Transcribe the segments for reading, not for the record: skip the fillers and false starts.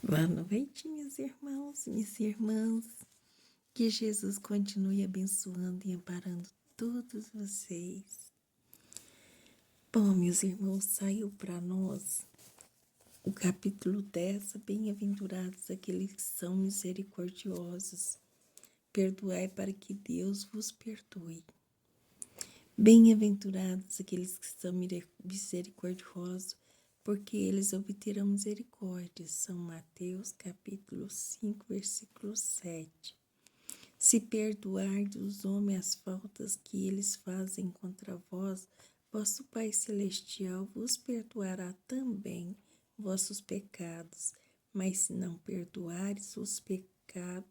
Boa noite, meus irmãos, minhas irmãs. Que Jesus continue abençoando e amparando todos vocês. Bom, meus irmãos, saiu para nós o capítulo 10, bem-aventurados aqueles que são misericordiosos. Perdoai para que Deus vos perdoe. Bem-aventurados aqueles que são misericordiosos, porque eles obterão misericórdia. São Mateus, capítulo 5, versículo 7. Se perdoardes os homens as faltas que eles fazem contra vós, vosso Pai Celestial vos perdoará também vossos pecados. Mas se não perdoares os pecados,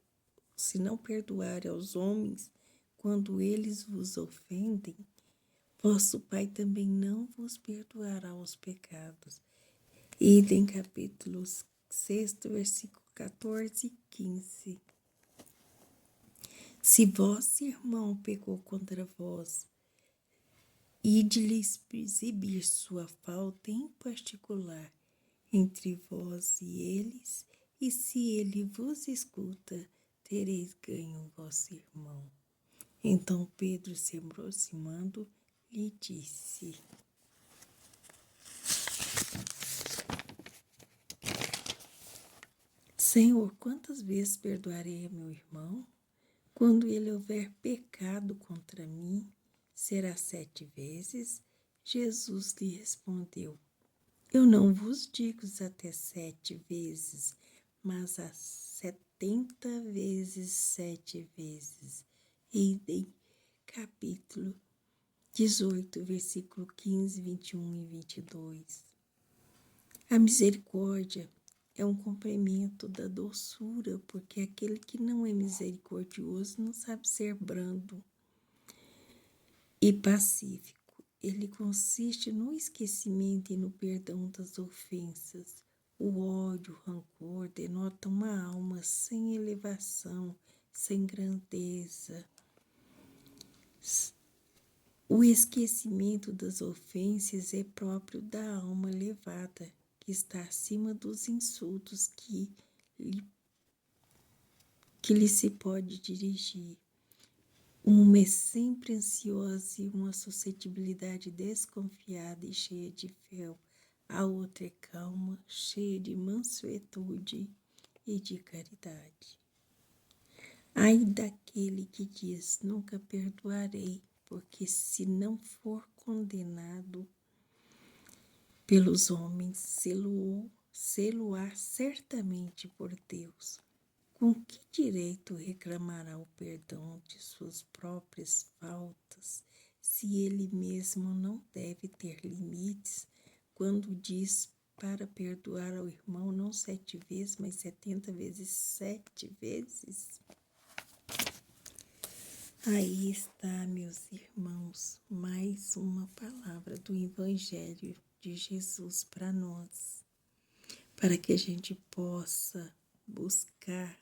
se não perdoar aos homens quando eles vos ofendem, vosso Pai também não vos perdoará os pecados. Idem capítulo 6, versículo 14 e 15. Se vosso irmão pecou contra vós, ide-lhe exibir sua falta em particular entre vós e eles, e se ele vos escuta, tereis ganho vosso irmão. Então Pedro, se aproximando, lhe disse: Senhor, quantas vezes perdoarei a meu irmão? Quando ele houver pecado contra mim, será 7 vezes? Jesus lhe respondeu: Eu não vos digo até 7 vezes, mas a 70 vezes 7 vezes. Idem, capítulo 18, versículo 15, 21 e 22. A misericórdia é um complemento da doçura, porque aquele que não é misericordioso não sabe ser brando e pacífico. Ele consiste no esquecimento e no perdão das ofensas. O ódio, o rancor denota uma alma sem elevação, sem grandeza. O esquecimento das ofensas é próprio da alma elevada, que está acima dos insultos que lhe se pode dirigir. Uma é sempre ansiosa e uma suscetibilidade desconfiada e cheia de fel. A outra é calma, cheia de mansuetude e de caridade. Ai daquele que diz, nunca perdoarei, porque se não for condenado pelos homens, sê-lo-á certamente por Deus. Com que direito reclamará o perdão de suas próprias faltas, se ele mesmo não deve ter limites, quando diz para perdoar ao irmão não 7 vezes, mas 70 vezes 7 vezes? Aí está, meus irmãos, mais uma palavra do Evangelho de Jesus para nós, para que a gente possa buscar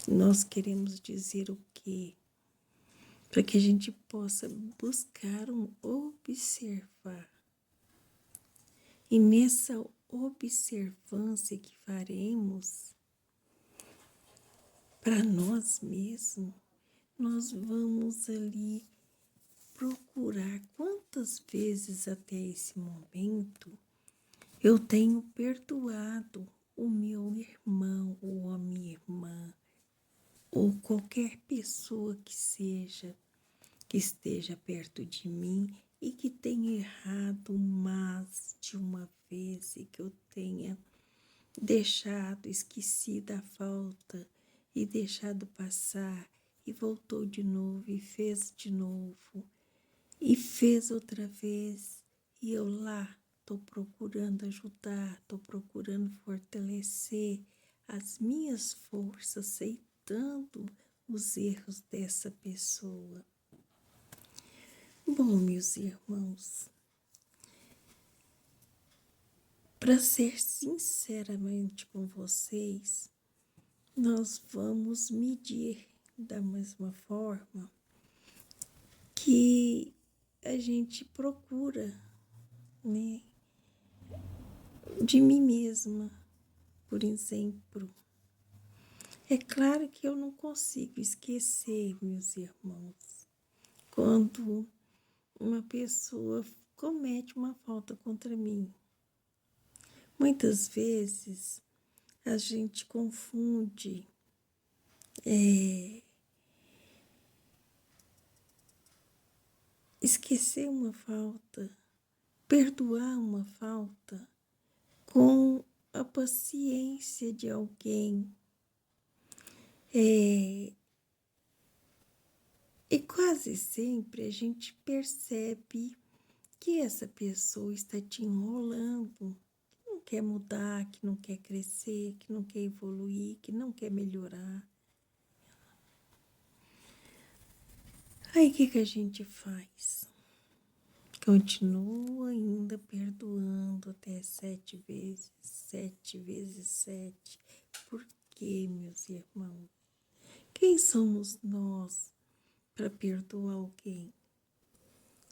nós queremos dizer o quê? Para que a gente possa buscar observar. E nessa observância que faremos para nós mesmos, nós vamos ali procurar quantas vezes até esse momento eu tenho perdoado o meu irmão ou a minha irmã, ou qualquer pessoa que seja, que esteja perto de mim e que tenha errado mais de uma vez e que eu tenha deixado, esquecido a falta e deixado passar e voltou de novo e fez de novo e fez outra vez e eu lá estou procurando ajudar, estou procurando fortalecer as minhas forças, aceitando os erros dessa pessoa. Bom, meus irmãos, para ser sinceramente com vocês, nós vamos medir da mesma forma que a gente procura, né, de mim mesma, por exemplo. É claro que eu não consigo esquecer, meus irmãos, quando uma pessoa comete uma falta contra mim. Muitas vezes a gente confunde esquecer uma falta, perdoar uma falta com a paciência de alguém. E quase sempre a gente percebe que essa pessoa está te enrolando, que não quer mudar, que não quer crescer, que não quer evoluir, que não quer melhorar. Aí o que a gente faz? Continua ainda perdoando até 7 vezes, 7 vezes 7. Por quê, meus irmãos? Quem somos nós para perdoar alguém?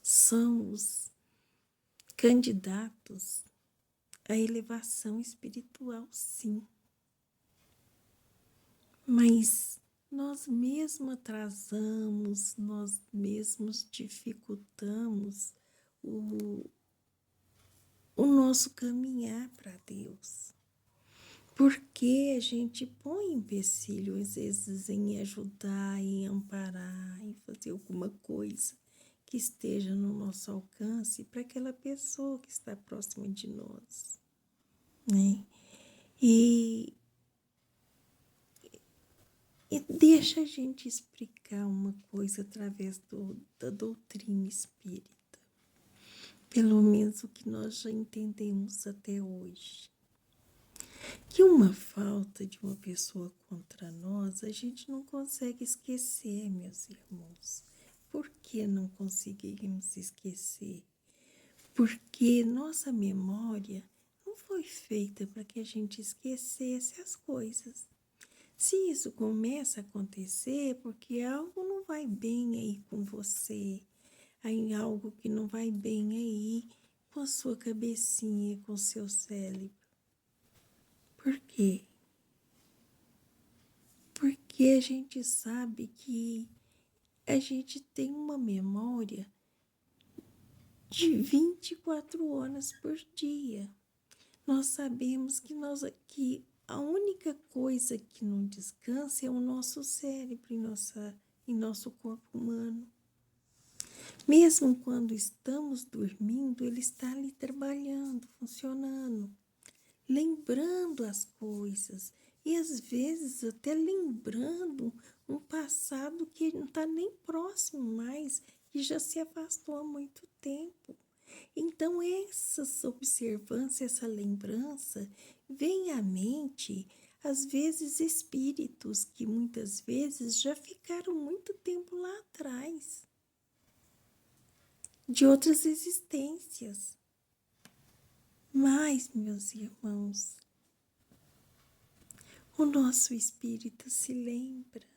Somos candidatos à elevação espiritual, sim. Mas nós mesmos atrasamos, nós mesmos dificultamos o nosso caminhar para Deus. Porque a gente põe empecilho, às vezes, em ajudar, em amparar, em fazer alguma coisa que esteja no nosso alcance para aquela pessoa que está próxima de nós, né? E deixa a gente explicar uma coisa através da doutrina espírita, pelo menos o que nós já entendemos até hoje. Que uma falta de uma pessoa contra nós, a gente não consegue esquecer, meus irmãos. Por que não conseguimos esquecer? Porque nossa memória não foi feita para que a gente esquecesse as coisas. Se isso começa a acontecer, porque algo não vai bem aí com você, aí algo que não vai bem aí com a sua cabecinha, com o seu cérebro. Por quê? Porque a gente sabe que a gente tem uma memória de 24 horas por dia. Nós sabemos que a única coisa que não descansa é o nosso cérebro em nosso corpo humano. Mesmo quando estamos dormindo, ele está ali trabalhando, funcionando, lembrando as coisas e às vezes até lembrando um passado que não está nem próximo mais, que já se afastou há muito tempo. Então essas observâncias, essa lembrança, vem à mente, às vezes espíritos que muitas vezes já ficaram muito tempo lá atrás, de outras existências. Mas, meus irmãos, o nosso espírito se lembra,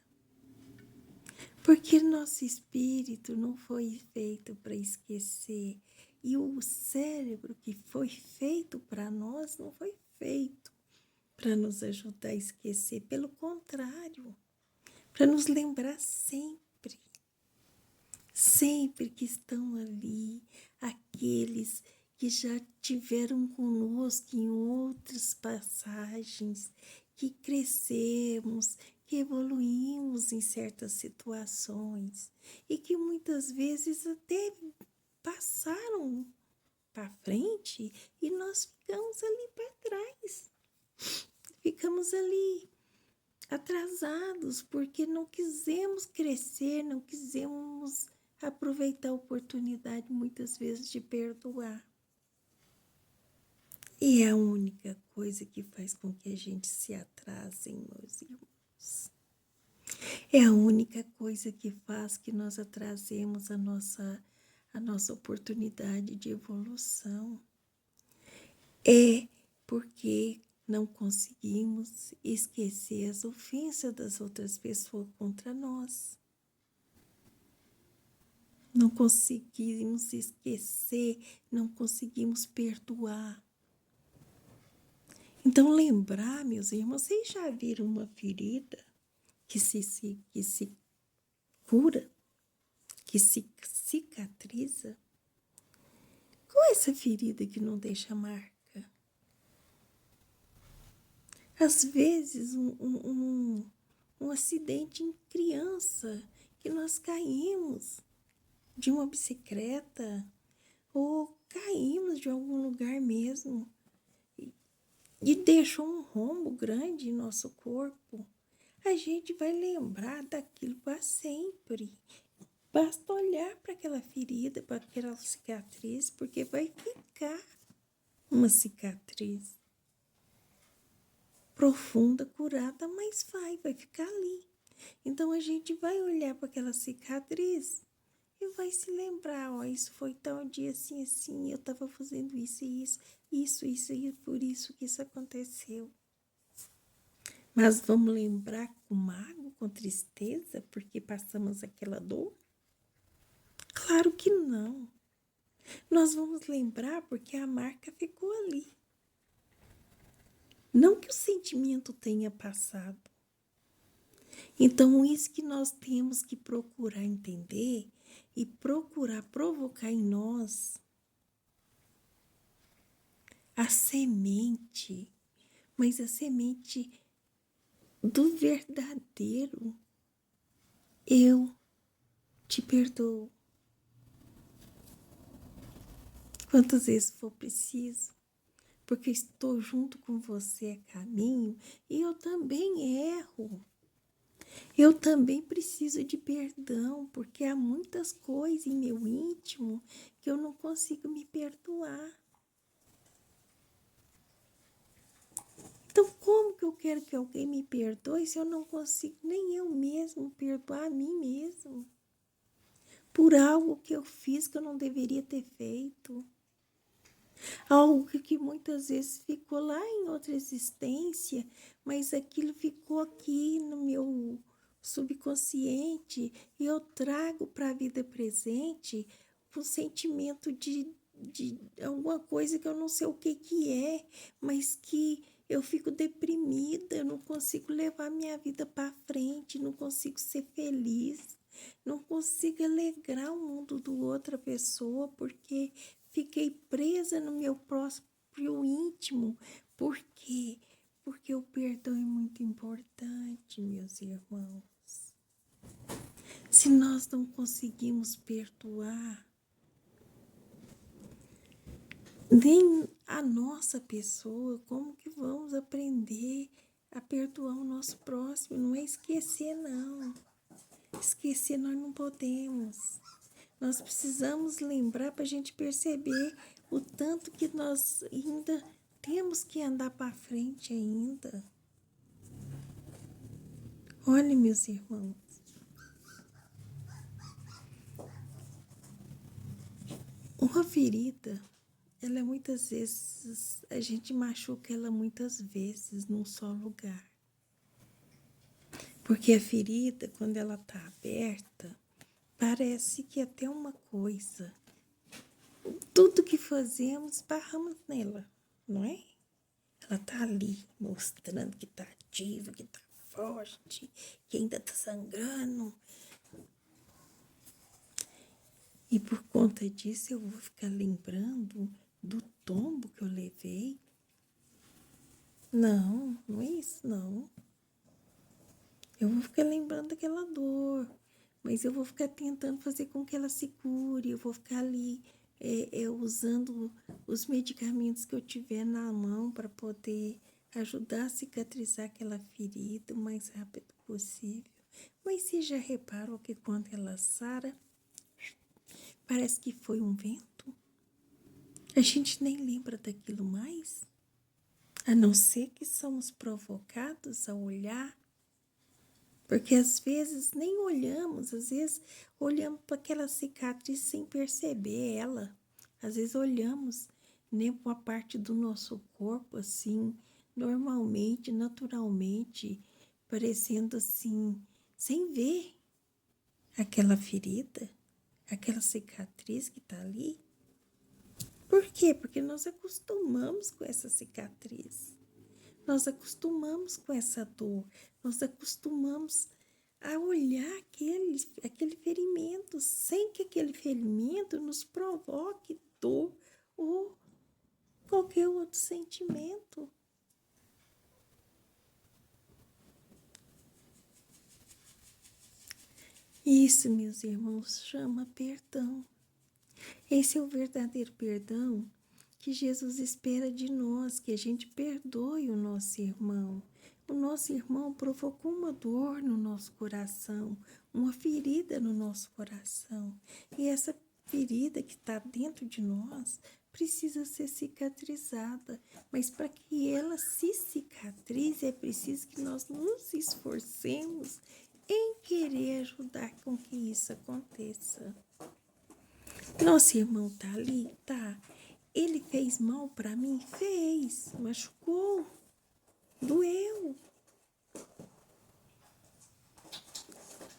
porque nosso espírito não foi feito para esquecer, e o cérebro que foi feito para nós não foi feito para nos ajudar a esquecer, pelo contrário, para nos lembrar sempre que estão ali aqueles que já tiveram conosco em outras passagens, que crescemos, que evoluímos em certas situações e que muitas vezes até passaram para frente e nós ficamos ali para trás. Ficamos ali atrasados porque não quisemos crescer, não quisemos aproveitar a oportunidade muitas vezes de perdoar. E é a única coisa que faz com que a gente se atrase, meus irmãos. É a única coisa que faz que nós atrasemos a nossa oportunidade de evolução. É porque não conseguimos esquecer as ofensas das outras pessoas contra nós. Não conseguimos esquecer, não conseguimos perdoar. Então, lembrar, meus irmãos, vocês já viram uma ferida que se cura, que se cicatriza? Qual é essa ferida que não deixa marca? Às vezes, um acidente em criança, que nós caímos de uma bicicleta ou caímos de algum lugar mesmo e deixou um rombo grande em nosso corpo. A gente vai lembrar daquilo para sempre. Basta olhar para aquela ferida, para aquela cicatriz, porque vai ficar uma cicatriz profunda, curada, mas vai ficar ali. Então a gente vai olhar para aquela cicatriz e vai se lembrar, ó, isso foi tal dia assim, assim, eu estava fazendo isso e isso, e por isso que isso aconteceu. Mas vamos lembrar com mágoa, com tristeza, porque passamos aquela dor? Claro que não. Nós vamos lembrar porque a marca ficou ali. Não que o sentimento tenha passado. Então, isso que nós temos que procurar entender e procurar provocar em nós a semente, mas a semente do verdadeiro eu te perdoo. Quantas vezes for preciso, porque estou junto com você a caminho e eu também erro. Eu também preciso de perdão, porque há muitas coisas em meu íntimo que eu não consigo me perdoar. Então, como que eu quero que alguém me perdoe se eu não consigo nem eu mesmo perdoar a mim mesmo? Por algo que eu fiz que eu não deveria ter feito. Algo que muitas vezes ficou lá em outra existência, mas aquilo ficou aqui no meu subconsciente e eu trago para a vida presente o sentimento de alguma coisa que eu não sei o que é, mas que eu fico deprimida, eu não consigo levar minha vida para frente, não consigo ser feliz, não consigo alegrar o mundo do outra pessoa, porque fiquei presa no meu próprio íntimo. Por quê? Porque o perdão é muito importante, meus irmãos. Se nós não conseguimos perdoar nem a nossa pessoa, como que vamos aprender a perdoar o nosso próximo? Não é esquecer, não. Esquecer nós não podemos. Nós precisamos lembrar para a gente perceber o tanto que nós ainda temos que andar para frente ainda. Olha, meus irmãos, uma ferida, ela muitas vezes, a gente machuca ela muitas vezes num só lugar. Porque a ferida, quando ela está aberta, parece que é até uma coisa. Tudo que fazemos, esbarramos nela, não é? Ela tá ali, mostrando que tá ativa, que tá forte, que ainda tá sangrando. E por conta disso eu vou ficar lembrando do tombo que eu levei. Não, não é isso, não. Eu vou ficar lembrando daquela dor, mas eu vou ficar tentando fazer com que ela se cure, eu vou ficar ali usando os medicamentos que eu tiver na mão para poder ajudar a cicatrizar aquela ferida o mais rápido possível. Mas você já reparou que quando ela sara, parece que foi um vento? A gente nem lembra daquilo mais, a não ser que somos provocados a olhar. Porque às vezes nem olhamos, às vezes olhamos para aquela cicatriz sem perceber ela. Às vezes olhamos, né, para uma parte do nosso corpo assim, normalmente, naturalmente, parecendo assim, sem ver aquela ferida. aquela cicatriz que está ali. Por quê? Porque nós acostumamos com essa cicatriz. Nós acostumamos com essa dor. Nós acostumamos a olhar aquele ferimento sem que aquele ferimento nos provoque dor ou qualquer outro sentimento. Isso, meus irmãos, chama perdão. Esse é o verdadeiro perdão que Jesus espera de nós, que a gente perdoe o nosso irmão. O nosso irmão provocou uma dor no nosso coração, uma ferida no nosso coração. E essa ferida que está dentro de nós precisa ser cicatrizada. Mas para que ela se cicatrize, é preciso que nós nos esforcemos em querer ajudar com que isso aconteça. Nosso irmão tá ali? Tá. Ele fez mal para mim? Fez. Machucou. Doeu.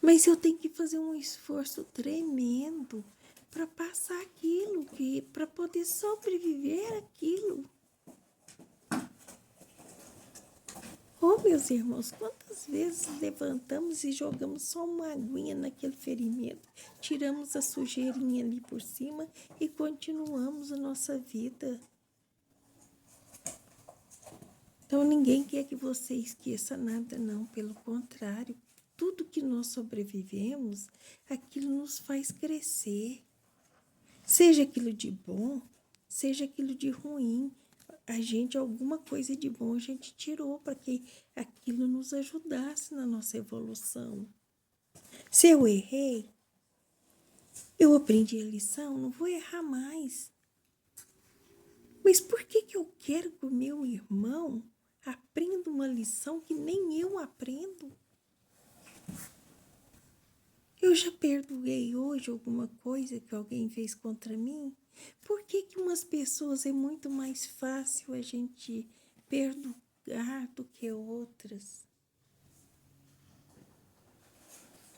Mas eu tenho que fazer um esforço tremendo para passar aquilo, para poder sobreviver aquilo. Oh, meus irmãos, quantas vezes levantamos e jogamos só uma aguinha naquele ferimento, tiramos a sujeirinha ali por cima e continuamos a nossa vida. Então, ninguém quer que você esqueça nada, não. Pelo contrário, tudo que nós sobrevivemos, aquilo nos faz crescer. Seja aquilo de bom, seja aquilo de ruim. Alguma coisa de bom a gente tirou para que aquilo nos ajudasse na nossa evolução. Se eu errei, eu aprendi a lição, não vou errar mais. Mas por que eu quero que o meu irmão aprenda uma lição que nem eu aprendo? Eu já perdoei hoje alguma coisa que alguém fez contra mim? Por que umas pessoas é muito mais fácil a gente perdoar do que outras?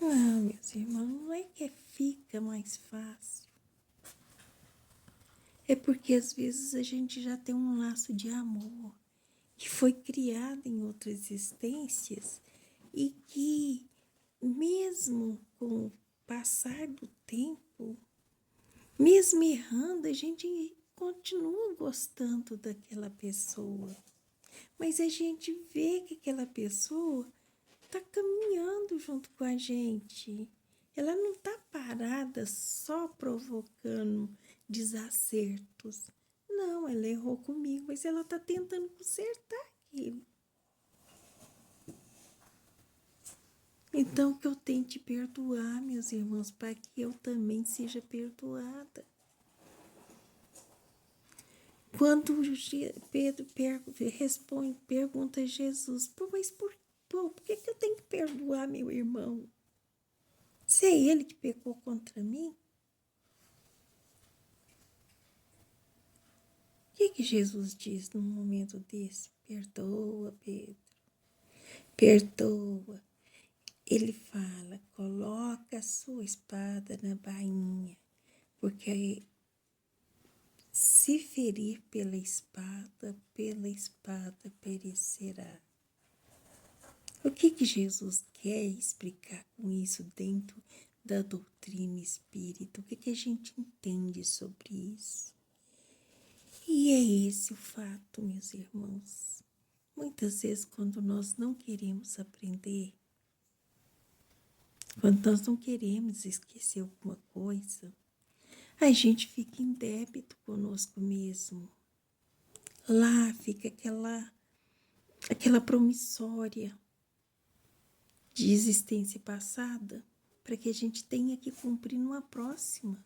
Não, meus irmãos, não é que fica mais fácil. É porque às vezes a gente já tem um laço de amor que foi criado em outras existências e que, mesmo com o passar do tempo, mesmo errando, a gente continua gostando daquela pessoa. Mas a gente vê que aquela pessoa está caminhando junto com a gente. Ela não está parada só provocando desacertos. Não, ela errou comigo, mas ela está tentando consertar aquilo. Então, que eu tente perdoar, meus irmãos, para que eu também seja perdoada. Quando Pedro pergunta a Jesus, mas por que eu tenho que perdoar meu irmão? Se é ele que pecou contra mim? O que Jesus diz num momento desse? Perdoa, Pedro. Perdoa. Ele fala, coloca a sua espada na bainha, porque se ferir pela espada perecerá. O que Jesus quer explicar com isso dentro da doutrina espírita? O que a gente entende sobre isso? E é esse o fato, meus irmãos. Muitas vezes, quando nós não queremos aprender, quando nós não queremos esquecer alguma coisa, a gente fica em débito conosco mesmo. Lá fica aquela promissória de existência passada para que a gente tenha que cumprir numa próxima.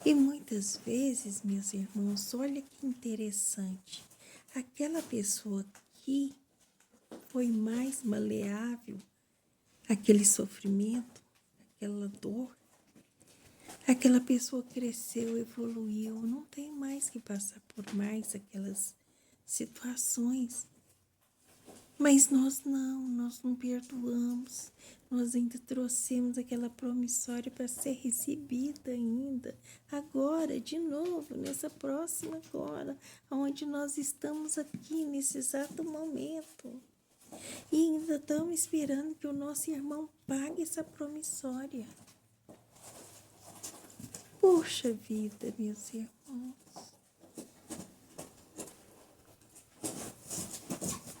E muitas vezes, meus irmãos, olha que interessante, aquela pessoa que foi mais maleável àquele sofrimento, aquela dor, aquela pessoa cresceu, evoluiu, não tem mais que passar por mais aquelas situações. Mas nós não perdoamos. Nós ainda trouxemos aquela promissória para ser recebida ainda. Agora, de novo, nessa próxima agora, onde nós estamos aqui, nesse exato momento. E ainda estamos esperando que o nosso irmão pague essa promissória. Poxa vida, meus irmãos.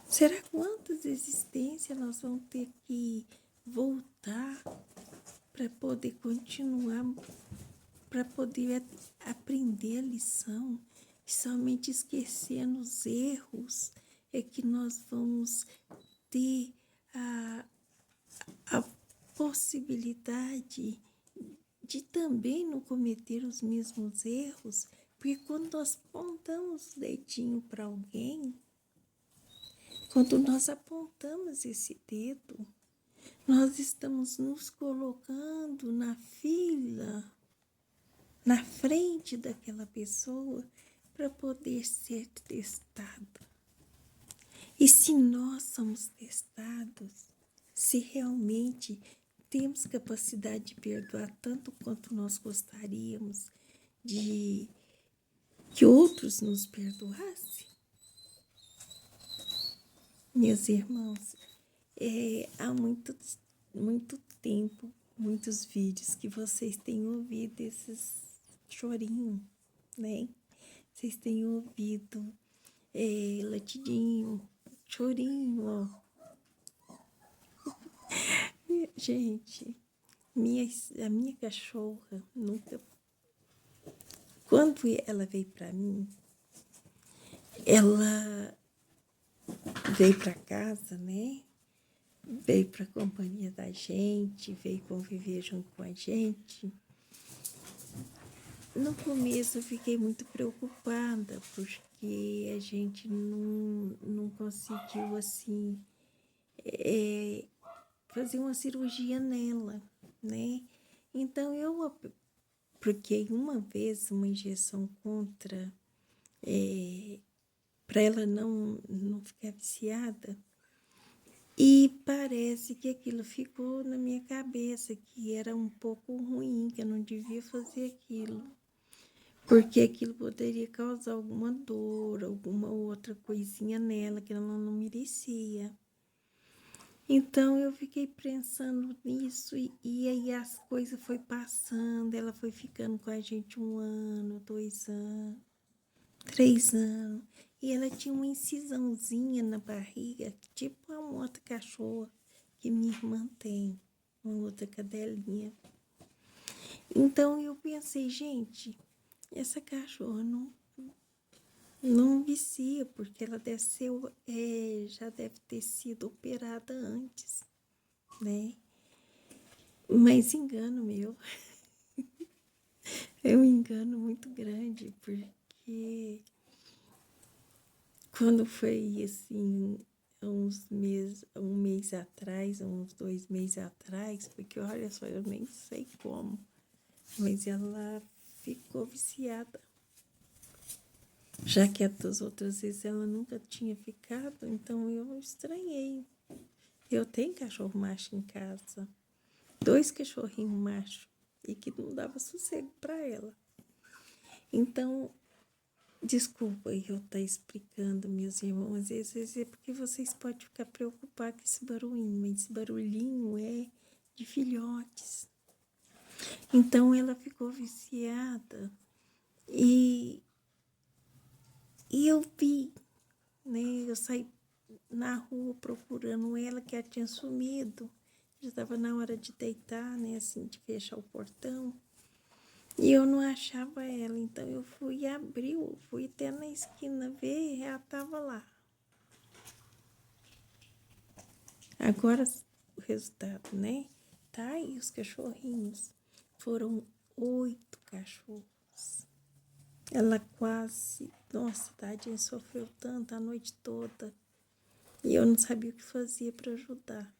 Será quantas existências nós vamos ter que voltar para poder continuar, para poder aprender a lição? E somente esquecendo os erros é que nós vamos ter a possibilidade de também não cometer os mesmos erros, porque quando nós apontamos o dedinho para alguém, quando nós apontamos esse dedo, nós estamos nos colocando na fila, na frente daquela pessoa, para poder ser testado. E se nós somos testados, se realmente temos capacidade de perdoar tanto quanto nós gostaríamos de que outros nos perdoassem, meus irmãos, há muito tempo, muitos vídeos que vocês têm ouvido esses chorinhos, né? Vocês têm ouvido latidinho, chorinho, ó. Gente, a minha cachorra nunca... Quando ela veio para mim, ela veio para casa, né? Veio para a companhia da gente, veio conviver junto com a gente. No começo eu fiquei muito preocupada, porque a gente não conseguiu, assim, fazer uma cirurgia nela, né? Então eu apliquei uma vez uma injeção contra, para ela não ficar viciada. E parece que aquilo ficou na minha cabeça, que era um pouco ruim, que eu não devia fazer aquilo. Porque aquilo poderia causar alguma dor, alguma outra coisinha nela que ela não merecia. Então eu fiquei pensando nisso e aí as coisas foi passando, ela foi ficando com a gente 1 ano, 2 anos, 3 anos. E ela tinha uma incisãozinha na barriga, tipo uma outra cachorra que minha irmã tem, uma outra cadelinha. Então eu pensei, gente, essa cachorra não vicia, porque ela deve ser, já deve ter sido operada antes, né? Mas engano meu, é um engano muito grande, porque quando foi assim, um mês atrás, uns 2 meses atrás, porque olha só, eu nem sei como, mas ela ficou viciada. Já que das outras vezes ela nunca tinha ficado, então eu estranhei. Eu tenho cachorro macho em casa, 2 cachorrinhos machos, e que não dava sossego para ela. Então, desculpa eu estar explicando, meus irmãos, às vezes é porque vocês podem ficar preocupados com esse barulhinho, mas esse barulhinho é de filhotes. Então, ela ficou viciada e eu vi, né, eu saí na rua procurando ela, que ela tinha sumido. Já estava na hora de deitar, né, assim, de fechar o portão. E eu não achava ela, então eu fui abrir, fui até na esquina ver e ela estava lá. Agora o resultado, né? Tá aí os cachorrinhos. Foram 8 cachorros. Ela quase, nossa, tadinha, sofreu tanto a noite toda. E eu não sabia o que fazia para ajudar.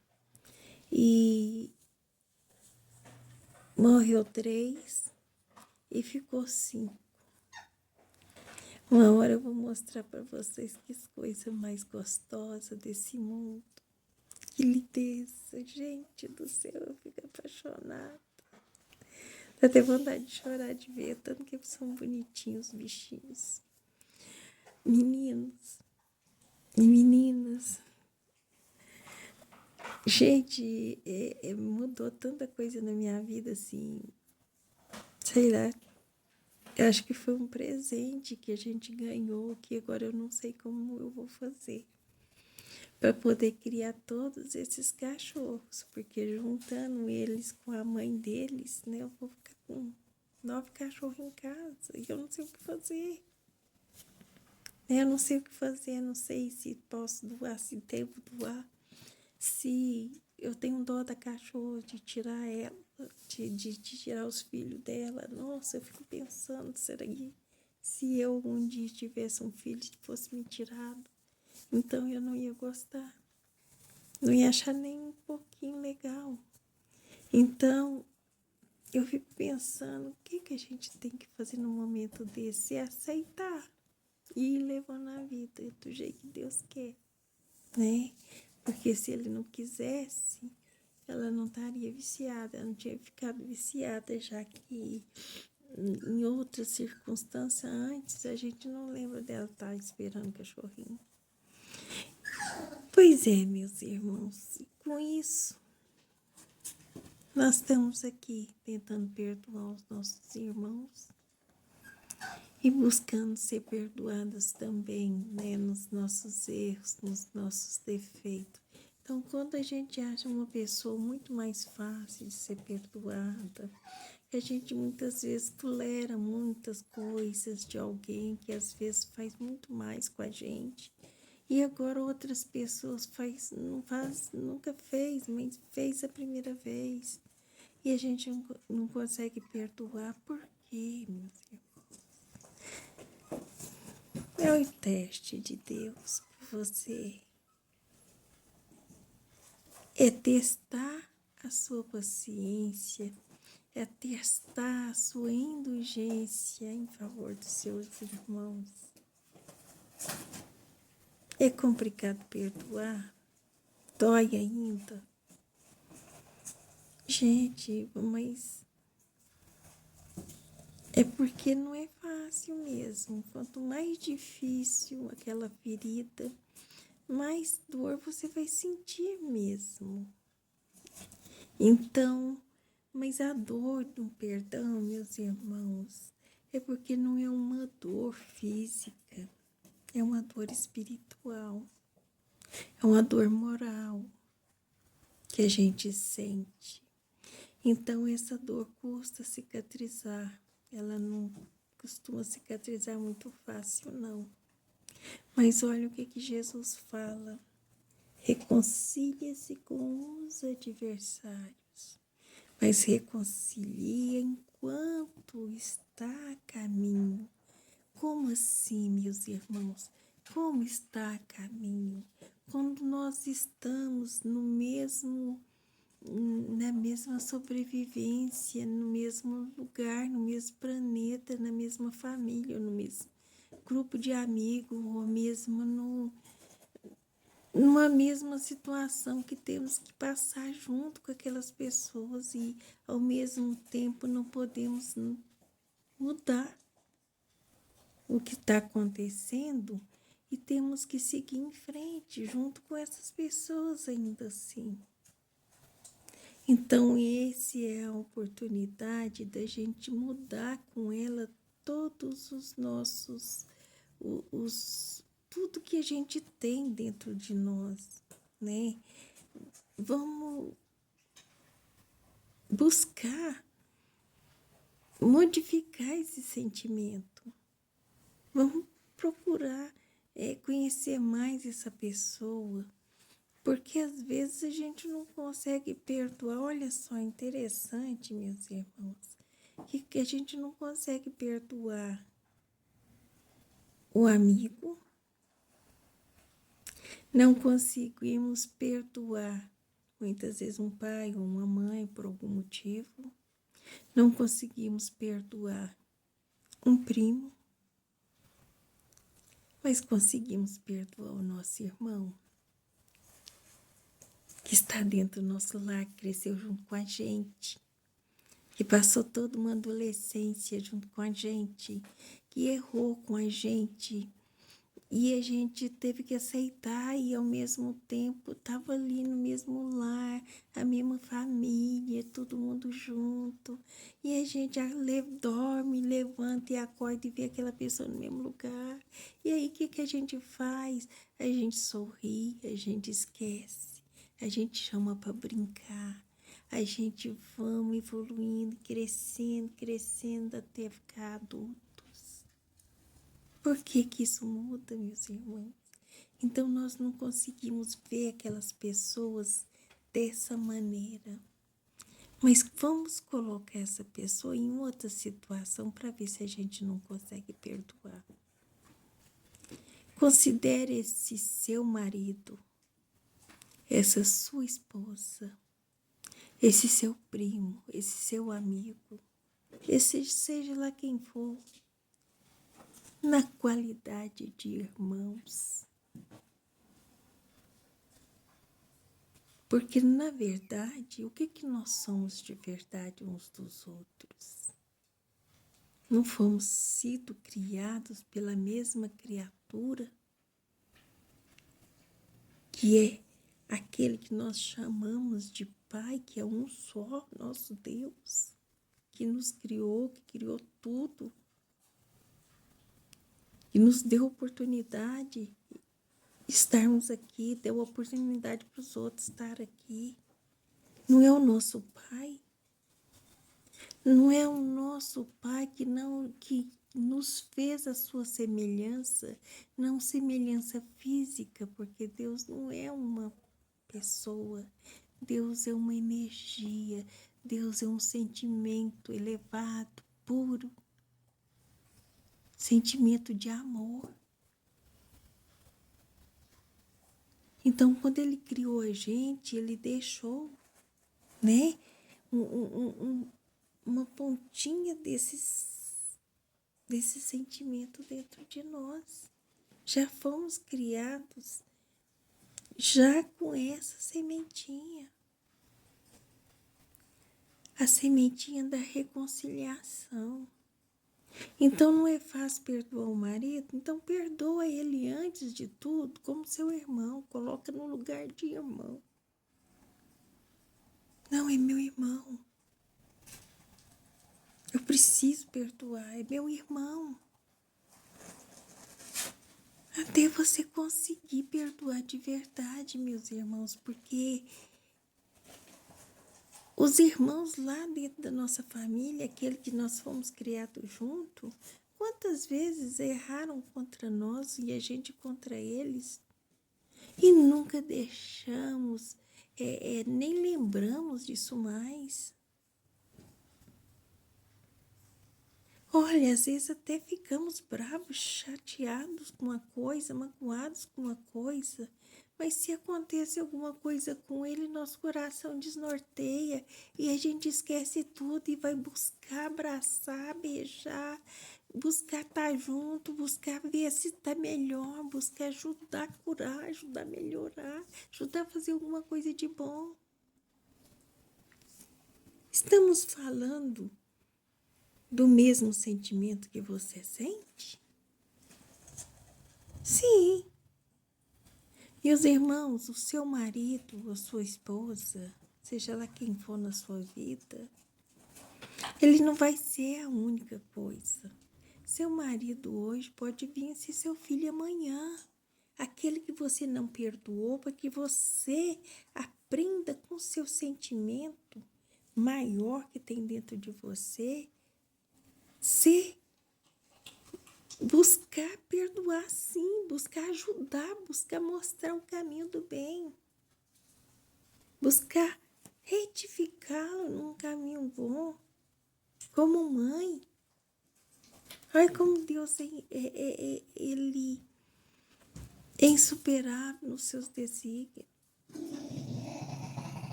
E morreu 3 e ficou 5. Uma hora eu vou mostrar para vocês que coisa mais gostosa desse mundo. Que lindeza, gente do céu, eu fico apaixonada. Dá até vontade de chorar de ver, tanto que são bonitinhos os bichinhos. Meninos e meninas. Gente, mudou tanta coisa na minha vida, assim, sei lá. Eu acho que foi um presente que a gente ganhou, que agora eu não sei como eu vou fazer para poder criar todos esses cachorros, porque juntando eles com a mãe deles, né, eu vou ficar com 9 cachorros em casa e eu não sei o que fazer. Eu não sei o que fazer, não sei se posso doar, se devo doar, se eu tenho dó da cachorra de tirar ela, de tirar os filhos dela. Nossa, eu fico pensando, será que se eu um dia tivesse um filho e fosse me tirado, então eu não ia gostar, não ia achar nem um pouquinho legal. Então, eu fico pensando, o que a gente tem que fazer no momento desse? É aceitar e ir levando a vida do jeito que Deus quer, né? Porque se ele não quisesse, ela não estaria viciada, ela não tinha ficado viciada, já que em outras circunstâncias antes a gente não lembra dela estar esperando o cachorrinho. Pois é, meus irmãos, e com isso nós estamos aqui tentando perdoar os nossos irmãos e buscando ser perdoadas também, né, nos nossos erros, nos nossos defeitos. Então, quando a gente acha uma pessoa muito mais fácil de ser perdoada, a gente muitas vezes tolera muitas coisas de alguém que às vezes faz muito mais com a gente. E agora outras pessoas nunca fez, mas fez a primeira vez. E a gente não consegue perdoar. Por quê, meus irmãos? É o teste de Deus para você. É testar a sua paciência, é testar a sua indulgência em favor dos seus irmãos. É complicado perdoar? Dói ainda? Gente, mas é porque não é fácil mesmo. Quanto mais difícil aquela ferida, mais dor você vai sentir mesmo. Então, mas a dor do perdão, meus irmãos, é porque não é uma dor física, é uma dor espiritual, é uma dor moral que a gente sente. Então, essa dor custa cicatrizar, ela não costuma cicatrizar muito fácil, não. Mas olha o que Jesus fala: reconcilia-se com os adversários, mas reconcilia enquanto está a caminho. Como assim, meus irmãos? Como está a caminho? Quando nós estamos na mesma sobrevivência, no mesmo lugar, no mesmo planeta, na mesma família, no mesmo grupo de amigos, ou mesmo numa mesma situação que temos que passar junto com aquelas pessoas e ao mesmo tempo não podemos mudar o que está acontecendo e temos que seguir em frente junto com essas pessoas ainda assim. Então, essa é a oportunidade da gente mudar com ela todos os nossos, tudo que a gente tem dentro de nós, né? Vamos buscar modificar esse sentimento. Vamos procurar conhecer mais essa pessoa, porque às vezes a gente não consegue perdoar. Olha só, interessante, meus irmãos, que a gente não consegue perdoar o amigo, não conseguimos perdoar muitas vezes um pai ou uma mãe por algum motivo, não conseguimos perdoar um primo, Mas conseguimos perdoar o nosso irmão, que está dentro do nosso lar, que cresceu junto com a gente, que passou toda uma adolescência junto com a gente, que errou com a gente, e a gente teve que aceitar e ao mesmo tempo estava ali no mesmo lar, a mesma família, todo mundo junto. E a gente dorme, levanta e acorda e vê aquela pessoa no mesmo lugar. E aí o que a gente faz? A gente sorri, a gente esquece, a gente chama para brincar. A gente vamos evoluindo, crescendo até ficar adulto. Por que que isso muda, meus irmãos? Então, nós não conseguimos ver aquelas pessoas dessa maneira. Mas vamos colocar essa pessoa em outra situação para ver se a gente não consegue perdoar. Considere esse seu marido, essa sua esposa, esse seu primo, esse seu amigo, esse seja lá quem for, na qualidade de irmãos. Porque, na verdade, o que nós somos de verdade uns dos outros? Não fomos sido criados pela mesma criatura, que é aquele que nós chamamos de Pai, que é um só, nosso Deus, que nos criou, que criou tudo, que nos deu oportunidade de estarmos aqui, deu oportunidade para os outros estar aqui. Não é o nosso Pai? Não é o nosso Pai que nos fez a sua semelhança, não semelhança física, porque Deus não é uma pessoa, Deus é uma energia, Deus é um sentimento elevado, puro, sentimento de amor. Então, quando Ele criou a gente, Ele deixou, né, uma pontinha desse sentimento dentro de nós. Já fomos criados já com essa sementinha. A sementinha da reconciliação. Então não é fácil perdoar o marido? Então perdoa ele antes de tudo como seu irmão. Coloca no lugar de irmão. Não, é meu irmão. Eu preciso perdoar, é meu irmão. Até você conseguir perdoar de verdade, meus irmãos, porque os irmãos lá dentro da nossa família, aquele que nós fomos criados junto, quantas vezes erraram contra nós e a gente contra eles? E nunca deixamos, nem lembramos disso mais. Olha, às vezes até ficamos bravos, chateados com uma coisa, magoados com uma coisa, mas se acontece alguma coisa com ele, nosso coração desnorteia e a gente esquece tudo e vai buscar abraçar, beijar, buscar estar junto, buscar ver se está melhor, buscar ajudar a curar, ajudar a melhorar, ajudar a fazer alguma coisa de bom. Estamos falando do mesmo sentimento que você sente? Sim. E os irmãos, o seu marido, a sua esposa, seja lá quem for na sua vida, ele não vai ser a única coisa. Seu marido hoje pode vir a ser seu filho amanhã. Aquele que você não perdoou, para que você aprenda com o seu sentimento maior que tem dentro de você, buscar perdoar sim, buscar ajudar, buscar mostrar o caminho do bem, buscar retificá-lo num caminho bom, como mãe. Olha como Deus ele é insuperável nos seus desígnios.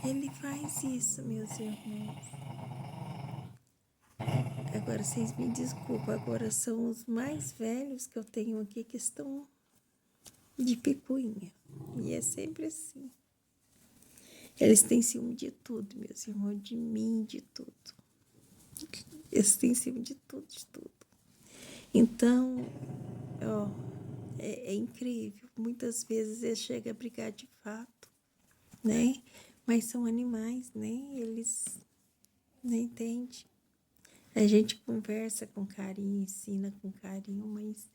Ele faz isso, meus irmãos. agora vocês me desculpam, agora são os mais velhos que eu tenho aqui que estão de picuinha. E é sempre assim. Eles têm ciúme de tudo, meus irmãos, de mim, de tudo. Eles têm ciúme de tudo, de tudo. Então, ó, é incrível. Muitas vezes eles chegam a brigar de fato, né? Mas são animais, né? Eles não entendem. A gente conversa com carinho, ensina com carinho, mas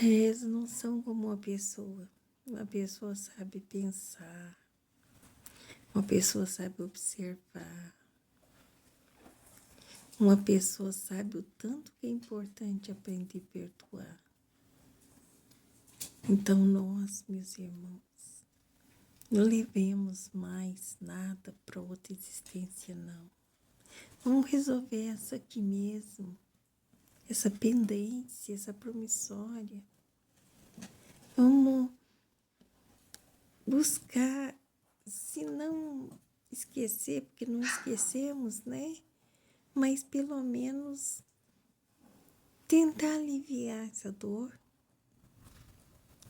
eles não são como uma pessoa. Uma pessoa sabe pensar, uma pessoa sabe observar, uma pessoa sabe o tanto que é importante aprender a perdoar. Então nós, meus irmãos, não levemos mais nada para outra existência, não. Vamos resolver essa aqui mesmo, essa pendência, essa promissória. Vamos buscar, se não esquecer, porque não esquecemos, né? Mas pelo menos tentar aliviar essa dor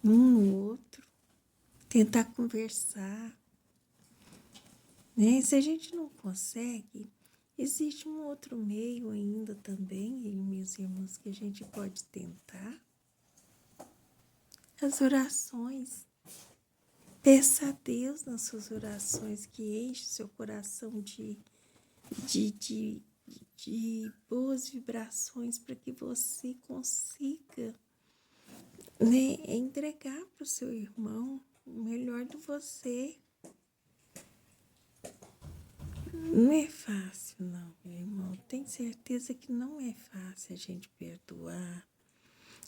um no outro, tentar conversar, né? Se a gente não consegue, existe um outro meio ainda também, meus irmãos, que a gente pode tentar. As orações. Peça a Deus nas suas orações que enche seu coração de boas vibrações para que você consiga, né, entregar para o seu irmão o melhor de você. Não é fácil, não, meu irmão. Tenho certeza que não é fácil a gente perdoar,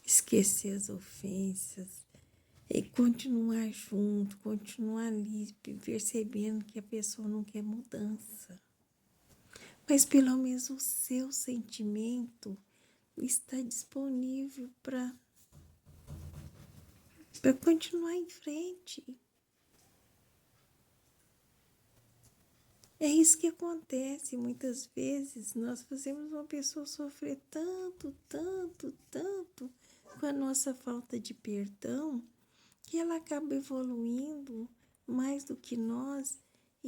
esquecer as ofensas e continuar junto, continuar ali, percebendo que a pessoa não quer mudança. Mas pelo menos o seu sentimento está disponível para continuar em frente. É isso que acontece muitas vezes. Nós fazemos uma pessoa sofrer tanto, tanto, tanto com a nossa falta de perdão, que ela acaba evoluindo mais do que nós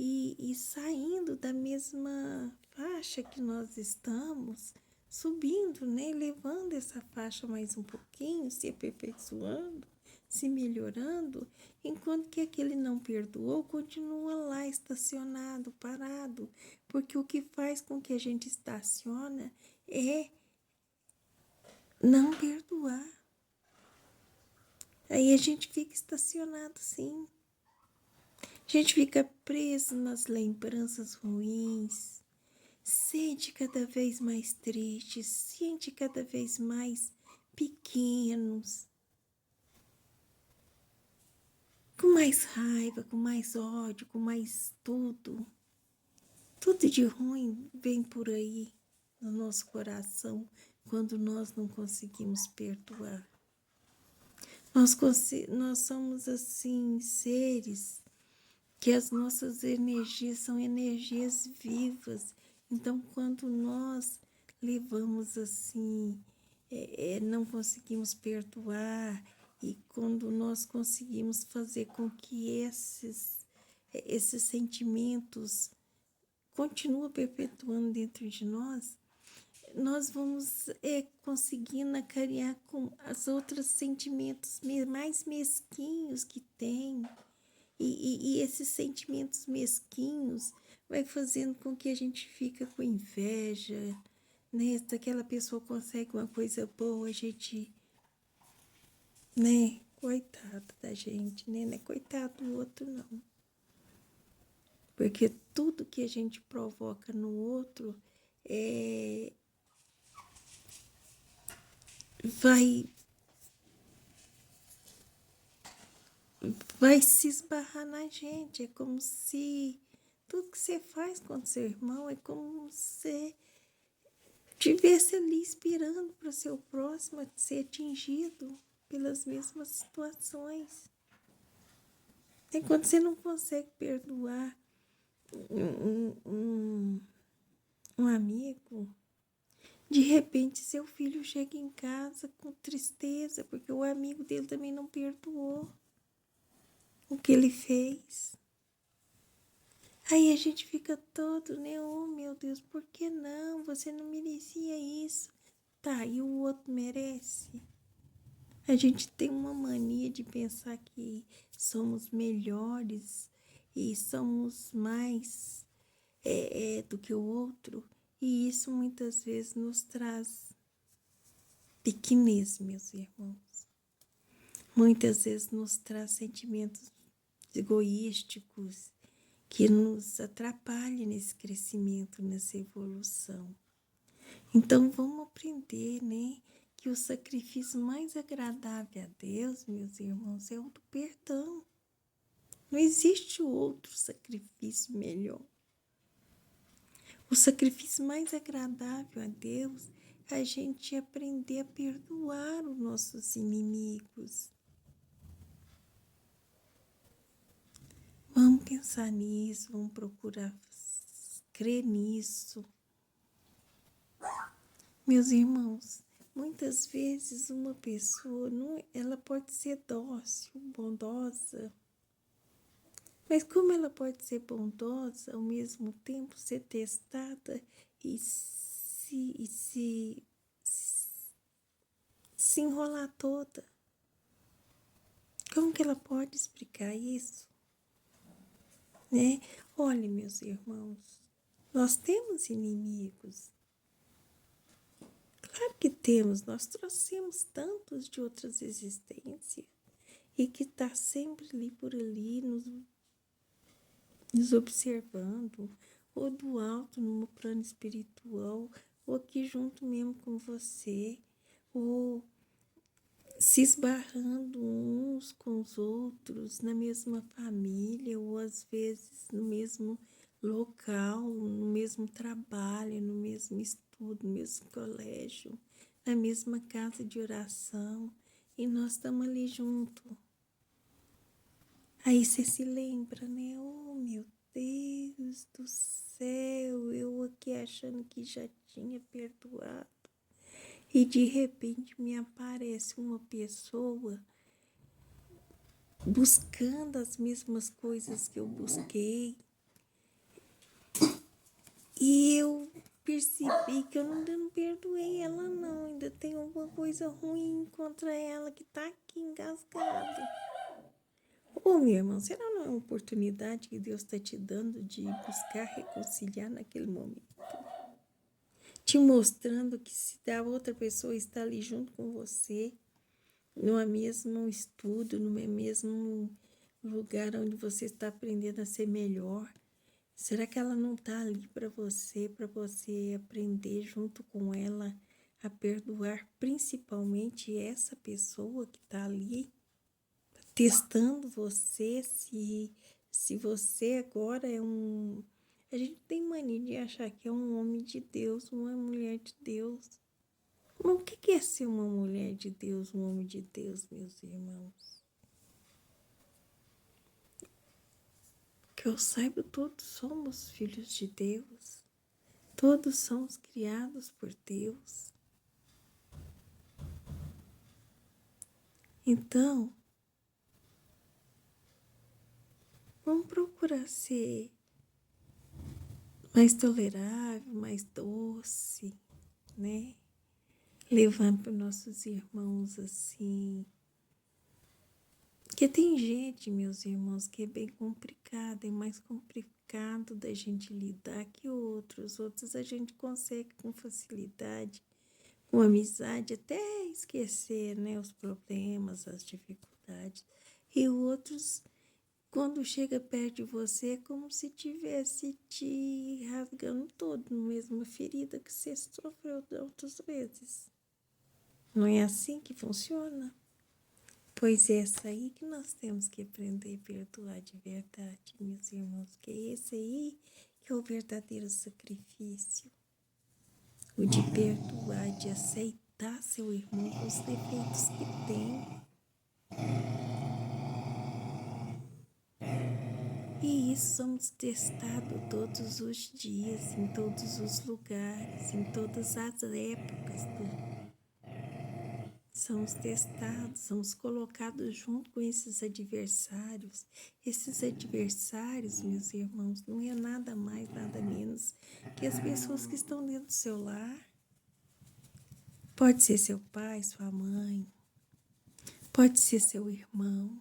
e saindo da mesma faixa que nós estamos, subindo, né? Levando essa faixa mais um pouquinho, se aperfeiçoando, se melhorando, enquanto que aquele não perdoou continua lá estacionado, parado, porque o que faz com que a gente estaciona é não perdoar. Aí a gente fica estacionado, sim. A gente fica preso nas lembranças ruins, sente cada vez mais triste, sente cada vez mais pequenos, com mais raiva, com mais ódio, com mais tudo. Tudo de ruim vem por aí no nosso coração quando nós não conseguimos perdoar. Nós somos assim seres que as nossas energias são energias vivas. Então, quando nós levamos assim, não conseguimos perdoar, e quando nós conseguimos fazer com que esses sentimentos continuem perpetuando dentro de nós, nós vamos conseguindo acarinhar com os outros sentimentos mais mesquinhos que tem. E esses sentimentos mesquinhos vai fazendo com que a gente fica com inveja, né? Daquela pessoa consegue uma coisa boa, a gente, né? Coitado da gente, né? Não é coitado do outro, não. Porque tudo que a gente provoca no outro vai se esbarrar na gente. É como se tudo que você faz com seu irmão é como se estivesse ali esperando para o seu próximo ser atingido pelas mesmas situações. É quando você não consegue perdoar um amigo, de repente seu filho chega em casa com tristeza, porque o amigo dele também não perdoou o que ele fez. Aí a gente fica todo, né? Oh, meu Deus, por que não? Você não merecia isso. Tá, e o outro merece? A gente tem uma mania de pensar que somos melhores e somos mais do que o outro. E isso muitas vezes nos traz pequenez, meus irmãos. Muitas vezes nos traz sentimentos egoísticos que nos atrapalham nesse crescimento, nessa evolução. Então vamos aprender, né, que o sacrifício mais agradável a Deus, meus irmãos, é o do perdão. Não existe outro sacrifício melhor. O sacrifício mais agradável a Deus é a gente aprender a perdoar os nossos inimigos. Vamos pensar nisso, vamos procurar crer nisso. Meus irmãos, muitas vezes uma pessoa, ela pode ser dócil, bondosa, mas como ela pode ser bondosa, ao mesmo tempo ser testada e se enrolar toda? Como que ela pode explicar isso? Né? Olha, meus irmãos, nós temos inimigos. Claro que temos, nós trouxemos tantos de outras existências e que está sempre ali por ali nos observando, ou do alto, no plano espiritual, ou aqui junto mesmo com você, ou se esbarrando uns com os outros na mesma família, ou às vezes no mesmo local, no mesmo trabalho, no mesmo estudo, no mesmo colégio, na mesma casa de oração, e nós estamos ali junto. Aí você se lembra, né? Oh, meu Deus do céu, eu aqui achando que já tinha perdoado. E de repente me aparece uma pessoa buscando as mesmas coisas que eu busquei. E eu percebi que eu ainda não perdoei ela não, ainda tem alguma coisa ruim contra ela que tá aqui engasgada. Ô, meu irmão, será não é uma oportunidade que Deus está te dando de buscar reconciliar naquele momento? Te mostrando que se a outra pessoa está ali junto com você, no mesmo estudo, no mesmo lugar onde você está aprendendo a ser melhor, será que ela não está ali para você aprender junto com ela a perdoar principalmente essa pessoa que está ali? Testando você, se você agora é um... A gente tem mania de achar que é um homem de Deus, uma mulher de Deus. Mas o que é ser uma mulher de Deus, um homem de Deus, meus irmãos? Que eu saiba, todos somos filhos de Deus. Todos somos criados por Deus. Então, vamos procurar ser mais tolerável, mais doce, né? Levando para nossos irmãos assim. Porque tem gente, meus irmãos, que é bem complicado, é mais complicado da gente lidar que outros. Outros a gente consegue com facilidade, com amizade, até esquecer, né, os problemas, as dificuldades. E outros, quando chega perto de você, é como se tivesse te rasgando todo, na mesma ferida que você sofreu outras vezes. Não é assim que funciona? Pois é essa aí que nós temos que aprender a perdoar de verdade, meus irmãos, que é esse aí que é o verdadeiro sacrifício. O de perdoar, de aceitar seu irmão com os defeitos que tem. E isso somos testados todos os dias, em todos os lugares, em todas as épocas. Somos testados, somos colocados junto com esses adversários. Esses adversários, meus irmãos, não é nada mais, nada menos que as pessoas que estão dentro do seu lar. Pode ser seu pai, sua mãe, pode ser seu irmão,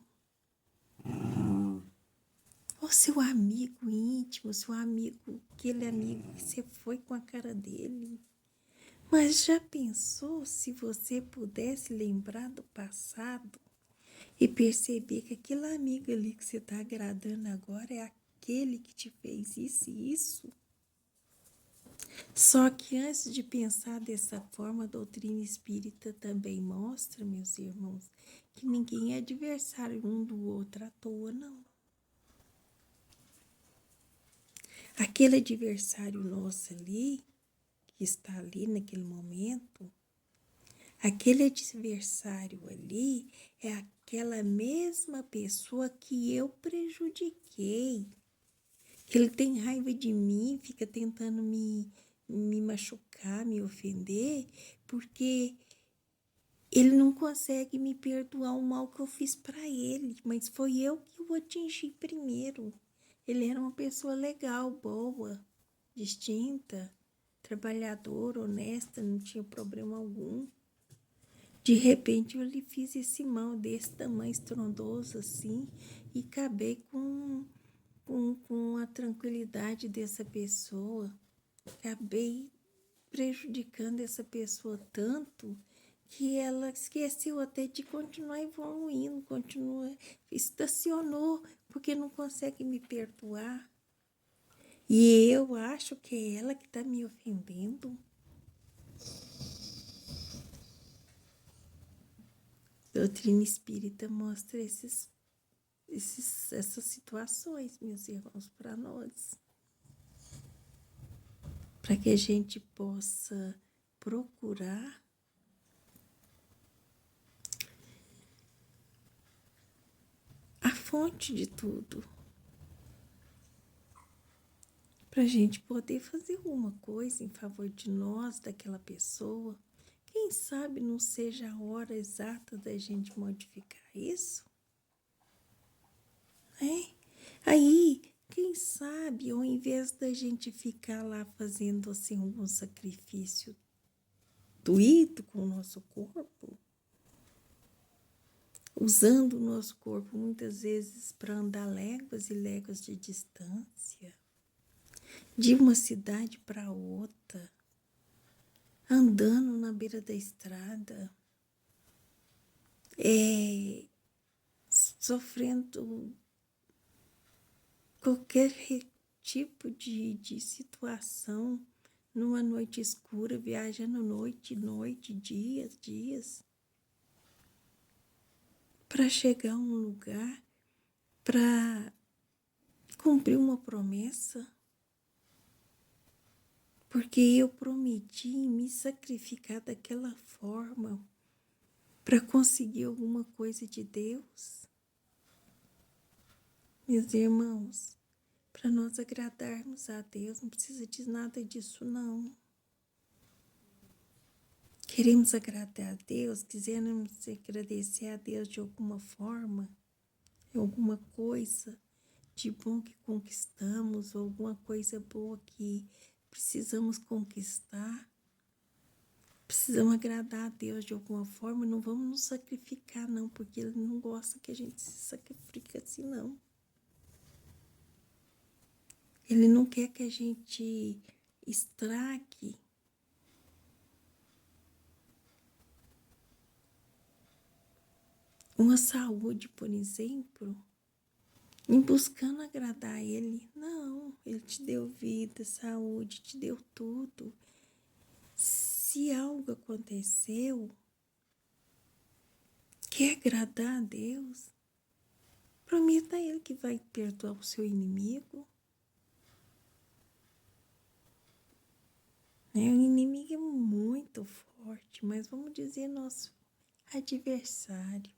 ou seu amigo íntimo, seu amigo, aquele amigo que você foi com a cara dele. Mas já pensou se você pudesse lembrar do passado e perceber que aquele amigo ali que você está agradando agora é aquele que te fez isso e isso? Só que antes de pensar dessa forma, a doutrina espírita também mostra, meus irmãos, que ninguém é adversário um do outro à toa, não. Aquele adversário nosso ali, que está ali naquele momento, aquele adversário ali é aquela mesma pessoa que eu prejudiquei. Que ele tem raiva de mim, fica tentando me machucar, me ofender, porque ele não consegue me perdoar o mal que eu fiz para ele, mas foi eu que o atingi primeiro. Ele era uma pessoa legal, boa, distinta, trabalhadora, honesta, não tinha problema algum. De repente eu lhe fiz esse mal desse tamanho estrondoso assim e acabei com a tranquilidade dessa pessoa. Acabei prejudicando essa pessoa tanto que ela esqueceu até de continuar evoluindo, estacionou porque não consegue me perdoar. E eu acho que é ela que está me ofendendo. A doutrina espírita mostra essas situações, meus irmãos, para nós. Para que a gente possa procurar a fonte de tudo. Para a gente poder fazer alguma coisa em favor de nós, daquela pessoa. Quem sabe não seja a hora exata da gente modificar isso? Aí, quem sabe, ao invés da gente ficar lá fazendo assim algum sacrifício doído com o nosso corpo, usando o nosso corpo muitas vezes para andar léguas e léguas de distância, de uma cidade para outra, andando na beira da estrada, sofrendo qualquer tipo de situação, numa noite escura, viajando noite, dias, para chegar a um lugar, para cumprir uma promessa, porque eu prometi me sacrificar daquela forma para conseguir alguma coisa de Deus. Meus irmãos, para nós agradarmos a Deus, não precisa de nada disso, não. Queremos agradar a Deus, queremos agradecer a Deus de alguma forma, alguma coisa de bom que conquistamos, ou alguma coisa boa que precisamos conquistar. Precisamos agradar a Deus de alguma forma, não vamos nos sacrificar, não, porque Ele não gosta que a gente se sacrifique assim, não. Ele não quer que a gente estrague uma saúde, por exemplo, em buscando agradar a Ele. Não, Ele te deu vida, saúde, te deu tudo. Se algo aconteceu, quer agradar a Deus, prometa a Ele que vai perdoar o seu inimigo. O inimigo é muito forte, mas vamos dizer nosso adversário.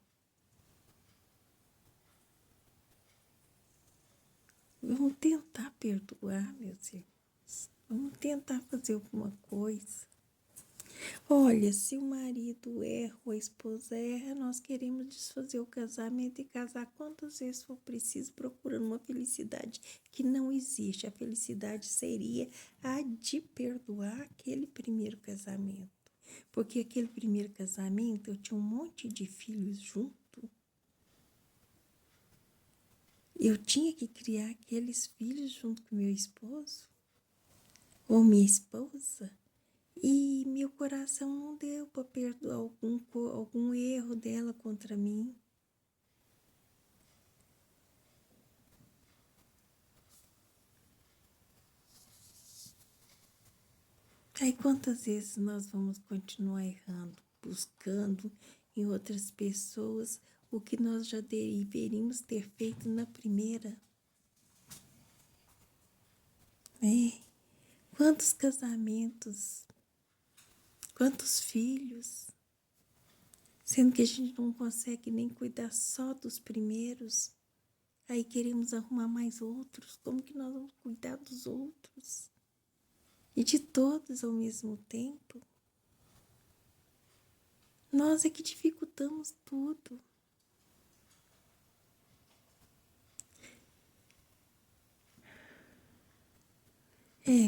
Vamos tentar perdoar, meus irmãos. Vamos tentar fazer alguma coisa. Olha, se o marido erra ou a esposa erra, nós queremos desfazer o casamento e casar quantas vezes for preciso, procurando uma felicidade que não existe. A felicidade seria a de perdoar aquele primeiro casamento. Porque aquele primeiro casamento eu tinha um monte de filhos junto. Eu tinha que criar aqueles filhos junto com meu esposo ou minha esposa. E meu coração não deu para perdoar algum erro dela contra mim. Aí quantas vezes nós vamos continuar errando, buscando em outras pessoas o que nós já deveríamos ter feito na primeira? Quantos casamentos, quantos filhos, sendo que a gente não consegue nem cuidar só dos primeiros, aí queremos arrumar mais outros. Como que nós vamos cuidar dos outros? E de todos ao mesmo tempo? Nós é que dificultamos tudo.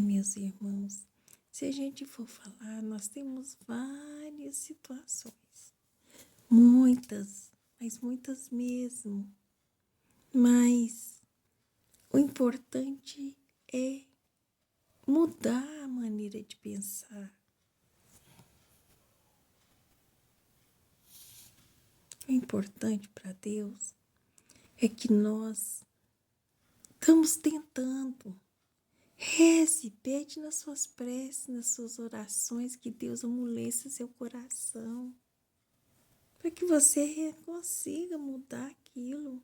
Meus irmãos, se a gente for falar, nós temos várias situações. Muitas, mas muitas mesmo. Mas o importante é mudar a maneira de pensar. O importante para Deus é que nós estamos tentando. Reze, pede nas suas preces, nas suas orações, que Deus amoleça seu coração, para que você consiga mudar aquilo.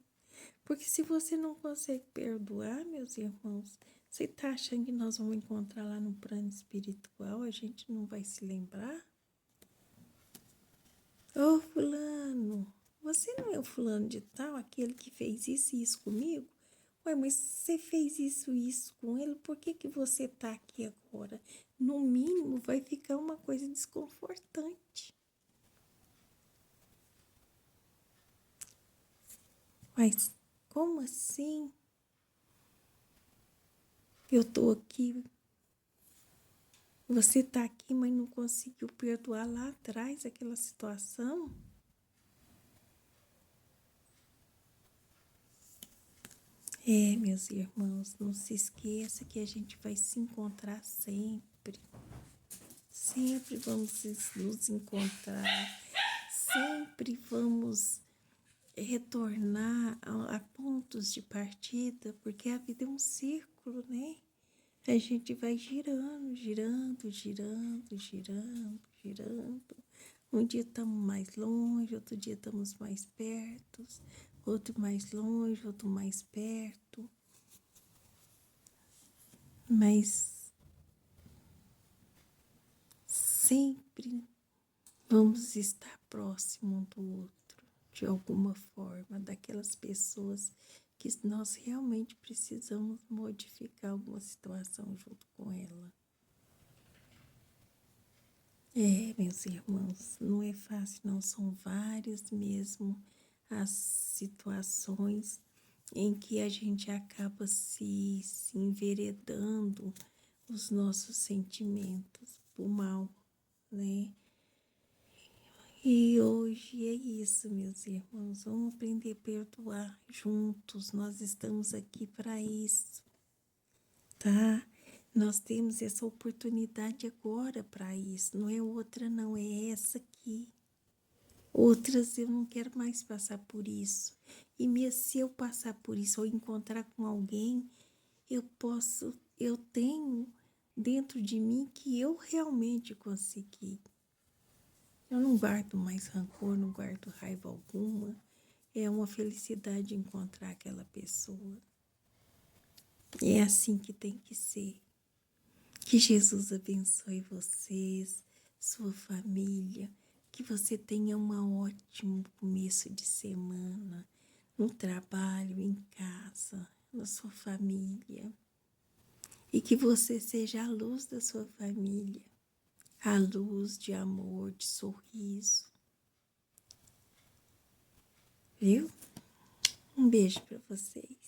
Porque se você não consegue perdoar, meus irmãos, você está achando que nós vamos encontrar lá no plano espiritual, a gente não vai se lembrar? Ô fulano, você não é o fulano de tal, aquele que fez isso e isso comigo? Ué, mas você fez isso e isso com ele, por que que você está aqui agora? No mínimo, vai ficar uma coisa desconfortante. Mas como assim? Eu estou aqui, você está aqui, mas não conseguiu perdoar lá atrás aquela situação? Meus irmãos, não se esqueça que a gente vai se encontrar sempre. Sempre vamos nos encontrar. Sempre vamos retornar a pontos de partida, porque a vida é um círculo, né? A gente vai girando, girando, girando, girando, girando. Um dia estamos mais longe, outro dia estamos mais perto, outro mais longe, outro mais perto. Mas sempre vamos estar próximo um do outro, de alguma forma, daquelas pessoas que nós realmente precisamos modificar alguma situação junto com ela. Meus irmãos, não é fácil não, são várias mesmo as situações em que a gente acaba se enveredando os nossos sentimentos por mal, né? E hoje é isso, meus irmãos. Vamos aprender a perdoar juntos. Nós estamos aqui para isso, tá? Nós temos essa oportunidade agora para isso. Não é outra, não. É essa aqui. Outras eu não quero mais passar por isso. E mesmo se eu passar por isso ou encontrar com alguém, eu tenho dentro de mim que eu realmente consegui. Eu não guardo mais rancor, não guardo raiva alguma. É uma felicidade encontrar aquela pessoa. É assim que tem que ser. Que Jesus abençoe vocês, sua família. Que você tenha um ótimo começo de semana, no trabalho, em casa, na sua família. E que você seja a luz da sua família, a luz de amor, de sorriso. Viu? Um beijo para vocês.